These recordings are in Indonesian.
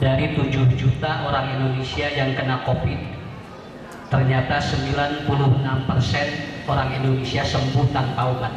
Dari 7 juta orang Indonesia yang kena COVID, ternyata 96% orang Indonesia sembuh tanpa obat.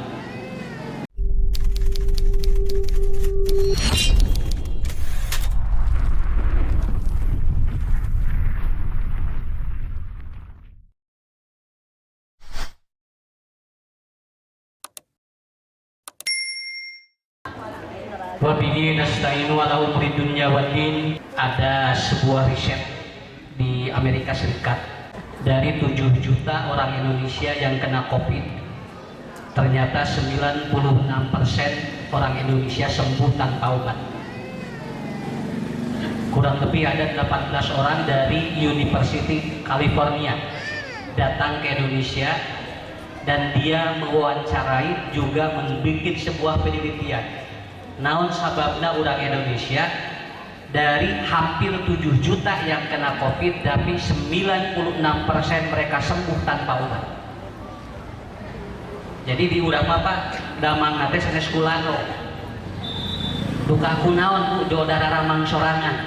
Wabihi nasta'inu ala umri dunya waddin. Ada sebuah riset di Amerika Serikat, dari 7 juta orang Indonesia yang kena COVID, ternyata 96% orang Indonesia sembuh tanpa obat. Kurang lebih ada 18 orang dari University California datang ke Indonesia, dan dia mewawancarai juga membuat sebuah penelitian. Naon sababna orang Indonesia dari hampir 7 juta yang kena COVID, tapi 96% mereka sembuh tanpa obat. Jadi di urang apa damang nate sanes kulano duka kunaon bu jodara ramang sorangan,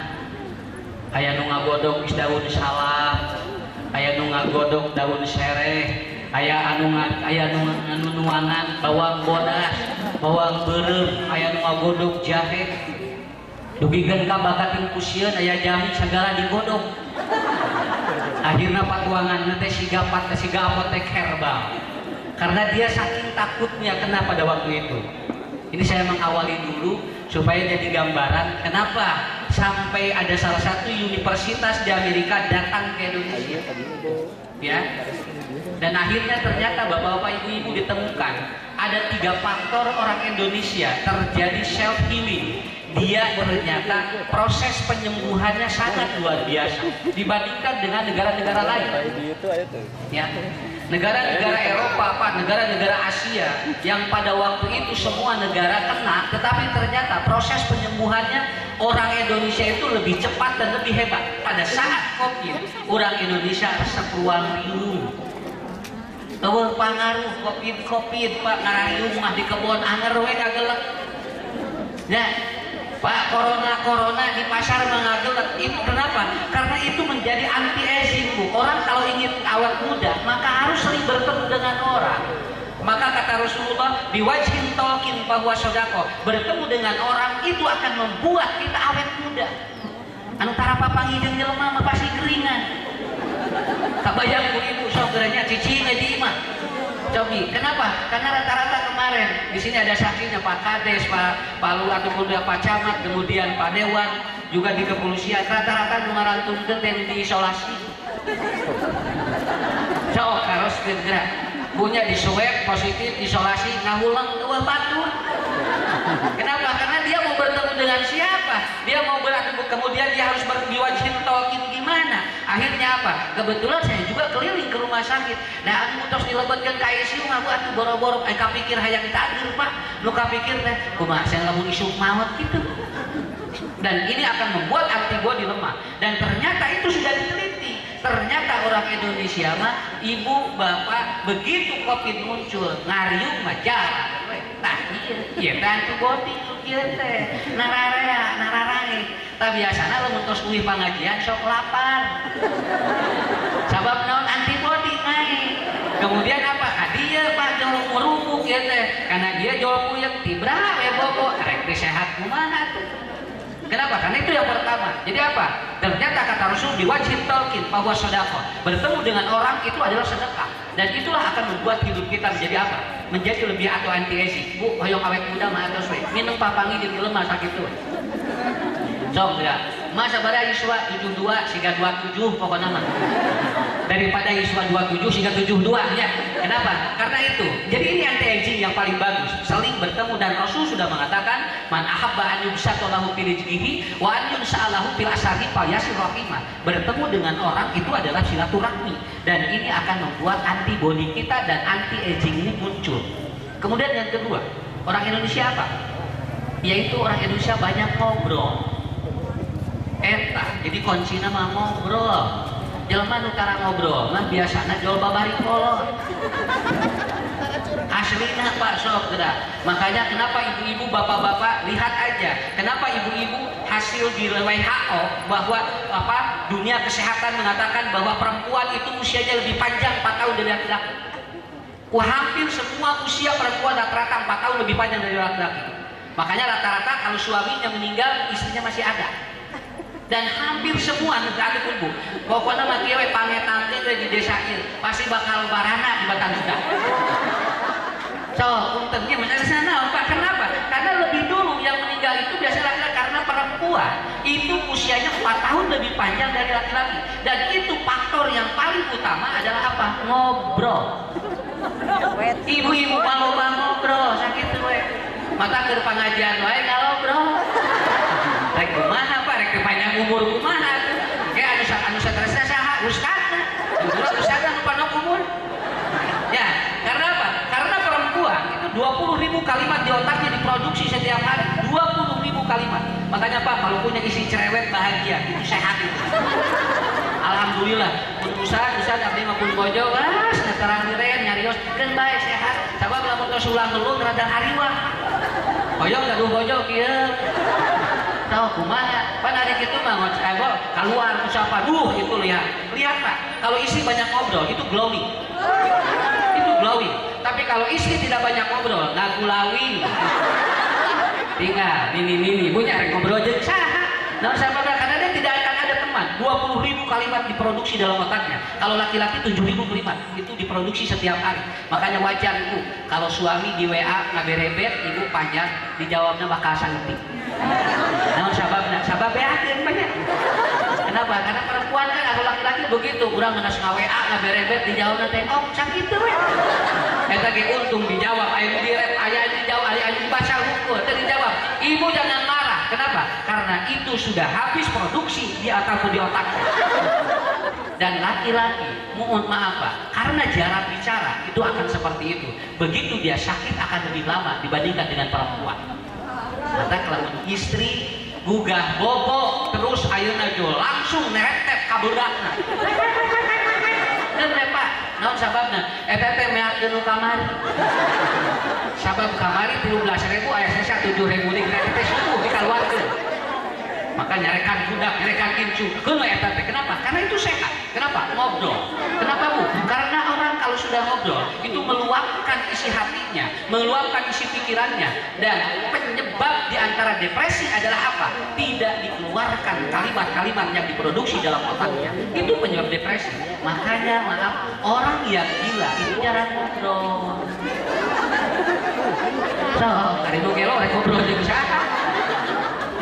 aya nu ngagodog is daun salam, aya nu ngagodog daun sereh, aya anu nuangan bawang bodas, bawang beureum, aya nu ngagodog jahe, dugikeun ka bakating kusieun aya jami sagala digodog. Akhirna patuangan teh siga apotek herbal, karena dia saking takutnya kena pada waktu itu. Ini saya mengawali dulu supaya jadi gambaran kenapa sampai ada salah satu universitas di Amerika datang ke Indonesia, ya. Dan akhirnya ternyata bapak-bapak, ibu-ibu, ditemukan ada 3 faktor orang Indonesia terjadi self healing. Dia ternyata proses penyembuhannya sangat luar biasa dibandingkan dengan negara-negara lain. Ya, negara-negara Eropa, negara-negara Asia yang pada waktu itu semua negara kena, tetapi ternyata proses penyembuhannya orang Indonesia itu lebih cepat dan lebih hebat. Pada saat COVID, orang Indonesia resep ruang riung. Eueuh pangaruh COVID Pak, ngarahiung mah di kebon anger we kagelek. Ya, Pak, corona di pasar mengagelek. Itu kenapa? Karena itu menjadi anti aging, Bu. Orang kalau ingin awet muda, maka harus sering bertemu dengan orang. Maka kata Rasulullah, biwajhin talqin bahwa sodako, bertemu dengan orang itu akan membuat kita awet muda. Anu tarapapangi jeung jelema mah pasti geringan. Kabayang ibu saudaranya cici ngedi mah. Cobi, kenapa? Karena rata-rata kemarin di sini ada saksinya Pak Kades, Pak Lurah ataupun Pak Camat, kemudian Pak Dewan, juga di kepolisian, rata-rata ngarantunkeun teh diisolasi. Sok harus segera punya di swab positif, isolasi, ngahulang dua batu. Kenapa? Karena dia mau bertemu dengan siapa? Dia mau bertemu, kemudian dia harus berbiwajhin talqin gimana? Akhirnya apa? Kebetulan saya juga keliling ke rumah sakit. Nah, anu tos dilebetkeun ka ICU ngaku atuh boro-boro kapikir hayang tageur Pak. Nu kapikir teh kumaha saya lamun isuk maut gitu. Dan ini akan membuat antibodi lemah. Dan ternyata itu sudah diteliti. Ternyata orang Indonesia mah ibu bapak begitu COVID muncul ngariung mah jalan. Tah ieu teh antibodi kieu teh nararae. Tah biasana lamun tos uih pangajian sok lapar. Sabab naon antibodi naik. Kemudian apa? Dia Pak jolok merubuk ya teh. Karena dia jolok puyeng tibra we bobo rek sehat kumaha tuh. Kenapa? Karena itu yang pertama. Jadi apa? Ternyata kata Rasul diwajib talqin bahwa sedekah. Bertemu dengan orang itu adalah sedekah. Dan itulah akan membuat hidup kita menjadi apa? Menjadi lebih atau anti aging. Bu, hoyong awet muda mah atos we. Minum papangi di lemah sakit tuh. Sok ya. Masa pada Yuswa 72 sehingga 27 pokoknya mah. Daripada Yuswa 27 sehingga 72 ya. Kenapa? Karena itu. Jadi ini anti aging yang paling bagus. Saling bertemu, dan Rasul sudah mengatakan man ahabba an yubsatalahu fi rizqihi wa an yunsa'alahu fil asari falyasir rahimah. Bertemu dengan orang itu adalah silaturahmi, dan ini akan membuat antibodi kita dan anti aging ini muncul. Kemudian yang kedua, orang Indonesia apa? Yaitu orang Indonesia banyak ngobrol. Jadi kuncinya mah ngobrol. Jelema nu tara ngobrol mah biasana jual babari kolot. Aslina Pak sok gerak. Makanya kenapa ibu-ibu, bapak-bapak lihat aja. Kenapa ibu-ibu hasil hasil di WHO bahwa dunia kesehatan mengatakan bahwa perempuan itu usianya lebih panjang 4 tahun dari laki-laki. Hampir semua usia perempuan rata-rata 4 tahun lebih panjang dari laki-laki. Makanya rata-rata kalau suaminya meninggal, istrinya masih ada. Dan hampir semua negara itu bu, pokoknya maki we pangetan di desa ieu pasti bakal barana di Batan Sudah. So, untuknya mencari sana, Pak. Kenapa? Karena lebih dulu yang meninggal itu biasanya karena perempuan itu usianya 4 tahun lebih panjang dari laki-laki. Dan itu faktor yang paling utama adalah apa? Ngobrol. Ibu-ibu mau ngobrol, sakit tuh. Mata ke pengajian wae ngobrol. Rek kumaha Pak? Rek panjang umur kumaha tuh? Kayak anu stresnya saha? Ustadna. Ustadna nu panjang umur. Ya, karena apa? Karena perempuan itu 20.000 kalimat di otaknya diproduksi setiap hari. 20.000 kalimat. Makanya Pak, kalau punya isi cerewet bahagia, itu sehat itu. Alhamdulillah. Pun Ustad abdi mah pun bojo, terang diren nyarios pikeun bae sehat. Sabab lamun tos ulang dulu rada hariwah. Hoyong gaduh bojo kieu. Tahu kumaha? Pan hari kitu mah keluar ucapan, itu lihat Pak. Kalau istri banyak ngobrol itu glowing. Itu glowing. Tapi kalau istri tidak banyak ngobrol, ngagulawing. Tinggal ini punya rek ngobrol jeung saha. Nah, sahabat karena dia tidak akan ada teman. 20.000 kalimat diproduksi dalam otaknya. Kalau laki-laki 7.000 kalimat itu diproduksi setiap hari. Makanya wajar ibu kalau suami di WA ngaberebet, ibu panjang dijawabnya bakal sangetik. Nah, sabab yakin banyak. Kenapa? Karena perempuan kan atau laki-laki begitu, kurang ngenas WA ngaberebet dijawabnya teh sakit tuh. Eta ge untung dijawab, aya direp, aya dijawab, aya dibaca hukum, teh dijawab. Ibu jangan marah. Kenapa? Karena itu sudah habis produksi di ataupun di otak. Dan laki-laki, mohon maaf Pak, karena jarak bicara itu akan seperti itu. Begitu dia sakit akan lebih lama dibandingkan dengan perempuan. Maka kalau istri gugah bobo terus ayeuna jo langsung neretep ka beudakna. Bener Pak, naon sababna? Eta teh meakeun nu kamari. Sabab kamari 13.000 aya sisa 7.000 di gratis teh subuh dikaluarkeun. Maka nyarekan budak, nyarekan incu. Keun eta teh kenapa? Karena itu sehat. Kenapa? Ngobrol. Kenapa Bu? Karena orang kalau sudah ngobrol itu meluapkan isi hatinya, meluapkan isi pikirannya, dan penyebab di antara depresi adalah apa? Tidak dikeluarkan kalimat-kalimat yang diproduksi dalam otaknya. Itu penyebab depresi. Makanya maaf, orang yang gila itu jarang ngobrol. So, kali nu gelo rek ngobrol jeung saha?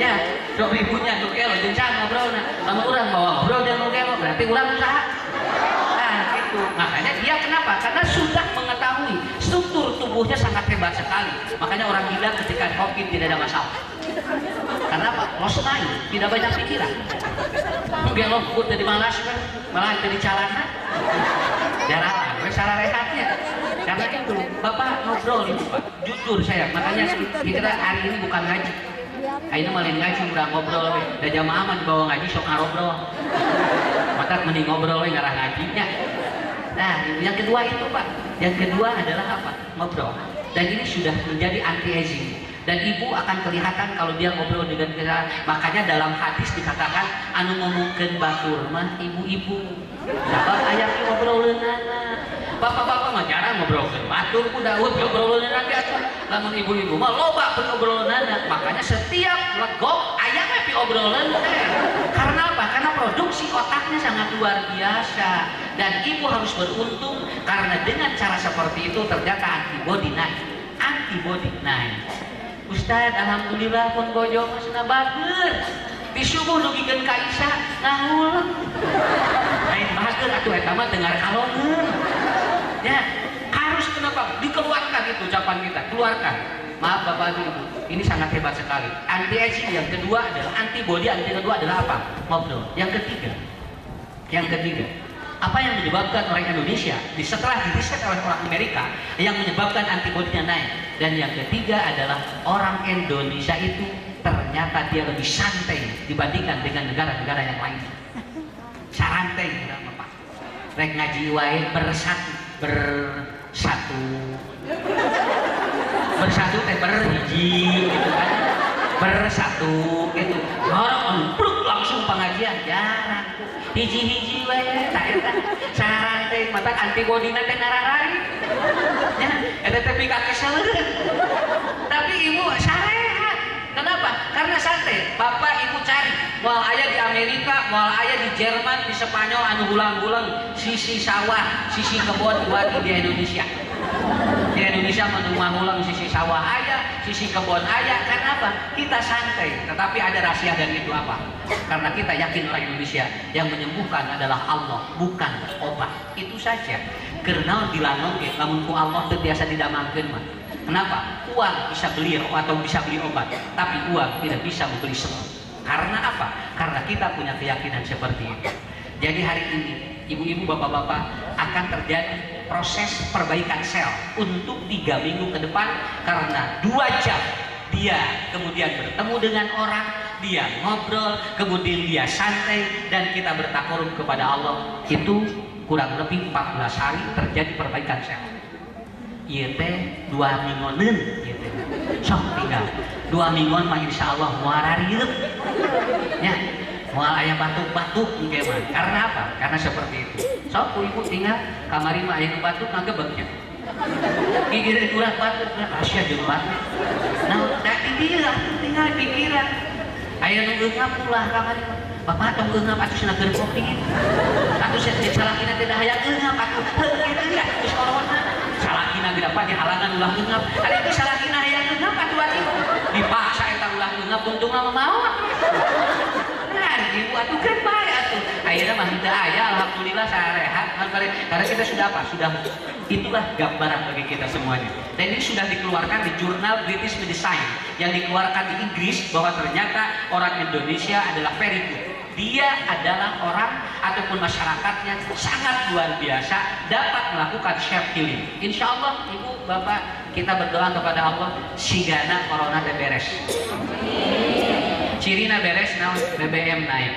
Ya, dok ibunya nu gelo jeung saha ngobrolna. Lamun urang bawa ngobrol jeung nu gelo, berarti urang saha? Itu. Makanya dia kenapa? Karena sudah mengetahui struktur tubuhnya sangat hebat sekali. Makanya orang gila ketika kopi tidak ada masalah. Karena apa? Los main, tidak banyak pikiran. Mungkin lo pun jadi malas kan, malah jadi calana. Jarang, cara rehatnya. Karena itu, Bapak ngobrol itu Pak. Jujur saya, makanya kita hari ini bukan ngaji. Aina malah ngaji udah ngobrol, udah jamaah mah dibawa ngaji sok ngobrol. Maka mending ngobrol ngarah ngajinya. Nah, yang kedua itu Pak, yang kedua adalah apa? Ngobrol. Dan ini sudah menjadi anti-aging. Dan ibu akan kelihatan kalau dia ngobrol dengan kita. Makanya dalam hadis dikatakan, anu ngomongkeun batur mah ibu-ibu. Sabab aya ngobrolkeunana. Bapak-bapak mah jarang ngobrolkeun batur ku Daud ngobrolkeunana biasa. Lamun ibu-ibu mah loba ngobrolkeunana. Makanya setiap legok aya we obrolan teh. Karena apa? Karena produksi otaknya sangat luar biasa. Dan ibu harus beruntung karena dengan cara seperti itu ternyata antibody naik. Antibody naik. Ustad, alhamdulillah pun bojo masna bager. Di subuh nugikeun ka Isya ngahuleng. Lain bager atuh eta mah dengar kalongeun. Ya, harus kenapa? Dikeluarkan itu ucapan kita, keluarkan. Maaf Bapak Ibu, ini sangat hebat sekali. Anti-aging yang kedua adalah antibody, yang kedua adalah apa? Ngobrol. Yang ketiga, apa yang menyebabkan orang Indonesia setelah diriset oleh orang Amerika yang menyebabkan antibodinya naik? Dan yang ketiga adalah orang Indonesia itu ternyata dia lebih santai dibandingkan dengan negara-negara yang lain. Santai berapa Pak? Rek ngaji wae bersatu teh berhiji gitu kan, bersatu gitu. Orang pengajian jarang. Hiji-hiji we tak eta saran teh mata antibodina teh nararai. Ya, eta teh kaki saleureun. Tapi ibu sarehat. Kenapa? Karena santai. Bapak ibu cari moal aya di Amerika, moal aya di Jerman, di Spanyol anu ulang-ulang sisi sawah, sisi kebun buat di Indonesia. Di Indonesia menunggu ulang sisi sawah aya, sisi kebun aya. Kenapa? Kita santai. Tetapi ada rahasia dan itu apa? Karena kita yakin orang Indonesia yang menyembuhkan adalah Allah, bukan obat. Itu saja. Karena dilanong ge lamun ku Allah teu biasa didamangkeun mah. Kenapa? Uang bisa beli atau bisa beli obat, tapi uang tidak bisa membeli sembuh. Karena apa? Karena kita punya keyakinan seperti itu. Jadi hari ini, ibu-ibu, bapak-bapak, akan terjadi proses perbaikan sel untuk 3 minggu ke depan karena 2 jam dia kemudian bertemu dengan orang, dia ngobrol, kemudian dia santai dan kita bertakarub kepada Allah. Itu kurang lebih 14 hari terjadi perbaikan sel. Ieu teh 2 minggueun ieu teh. Sok tinggal 2 mingguan mah insyaallah moal rarieup. Nya, moal aya batuk-batuk engke mah. Karena apa? Karena seperti itu. Sok ibu tinggal kamari mah aya nu batuk ngagebeg nya. Gigireun urang batuk, asia jeung batuk. Nah, tadi dia tinggal pikiran. Aya nu eungap ulah kamari mah. Bapak tong eungap atuh cenah keur kopi. Atuh salakina teh dahaya eungap atuh. Kitu ya, geus corona. Salakina tidak pakai halangan ulah eungap. Ari itu salakina hayang eungap atuh atuh. Dipaksa eta ulah eungap untung mah mau. Nah, ibu atuh kan bae atuh. Ayeuna mah teu aya alhamdulillah sarehat. Karena kita sudah apa? Sudah itulah gambaran bagi kita semuanya. Dan ini sudah dikeluarkan di jurnal British Medicine yang dikeluarkan di Inggris bahwa ternyata orang Indonesia adalah very good. Dia adalah orang ataupun masyarakatnya sangat luar biasa dapat melakukan self healing. Insya Allah ibu bapak kita berdoa kepada Allah sigana corona teh beres. Cirina beres naon BBM naik.